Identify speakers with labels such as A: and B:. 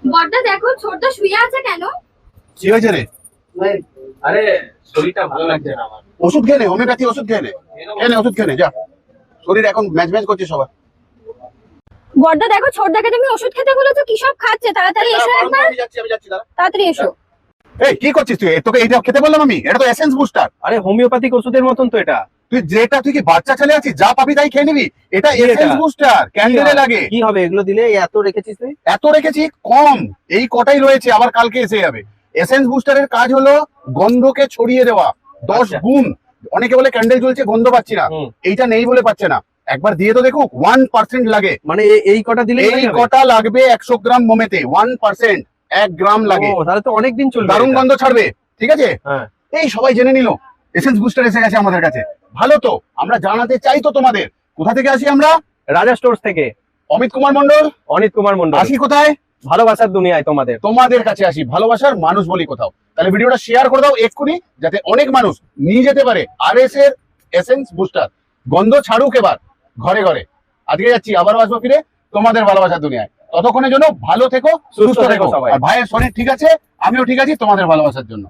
A: বড়দা দেখো ছোট শুয়ে আছে কেন?
B: কি হয়েছে রে?
C: আরে শরীরটা ভালো লাগছে না আমার।
B: ওষুধ খেয়ে নে, হোমিওপ্যাথি ওষুধ খেয়ে নে, ওষুধ খেয়ে নে যা। শরীর এখন ম্যাচ ম্যাচ করছে সবার।
A: বড়দা দেখো ছোটদাকে তুমি ওষুধ খেতে বলেছো, কি সব খাচ্ছে? তাড়াতাড়ি এসো একবার,
B: আমি যাচ্ছি দাঁড়া।
A: তাড়াতাড়ি এসো।
B: এই কি করছিস তুই? তোকে এইটা খেতে বললাম আমি, এটা তো এসেন্স বুস্টার।
C: আরে হোমিওপ্যাথিক ওষুধের মতন তো এটা।
B: তুই কি বাচ্চা ছেলে আছিস? যা পাবি তাই খেয়ে নিবি? এটা এসেন্স বুস্টার, ক্যান্ডেলে লাগে।
C: কি হবে এগুলো দিলে? এত রেখেছিস তুই?
B: এত রেখেছি কম, এই কটাই রয়েছে, আবার কালকে এসে যাবে। এসেন্স বুস্টারের কাজ হলো গন্ধকে ছড়িয়ে দেওয়া 10 গুণ। অনেকে বলে ক্যান্ডেল জ্বলছে গন্ধ পাচ্ছি না, এইটা নেই বলে পাচ্ছে না। একবার দিয়ে তো দেখো, 1% লাগে।
C: মানে এই কটা দিলে?
B: এই কটা লাগবে 100 গ্রাম মোমেতে, 1%, 1 গ্রাম লাগে।
C: তাহলে তো অনেকদিন চলবে।
B: দারুণ গন্ধ ছাড়বে, ঠিক আছে?
C: হ্যাঁ,
B: এই সবাই জেনে নিল এসেন্স বুস্টার এসে গেছে আমাদের কাছে। ভালো তো, আমরা জানাতে চাই তো তোমাদের। কোথা থেকে আসি আমরা?
C: রাজা স্টোর্স থেকে।
B: অমিত কুমার মন্ডল,
C: অনিত কুমার মন্ডল।
B: আসি কোথায়?
C: ভালোবাসার দুনিয়ায়
B: তোমাদের কাছে আসি, ভালোবাসার মানুষ বলি কোথাও। তাহলে ভিডিওটা শেয়ার করে দাও এক্ষুনি, যাতে অনেক মানুষ নিয়ে যেতে পারে আরএস এর এসেন্স বুস্টার। গন্ধ ছাড়ুক এবার ঘরে ঘরে। আজকে যাচ্ছি, আবারও আসবো ফিরে তোমাদের ভালোবাসার দুনিয়ায়। ততক্ষণের জন্য ভালো থেকো, সুস্থ থেকো সবাই। আর ভাইয়ের শরীর ঠিক আছে, আমিও ঠিক আছি তোমাদের ভালোবাসার জন্য।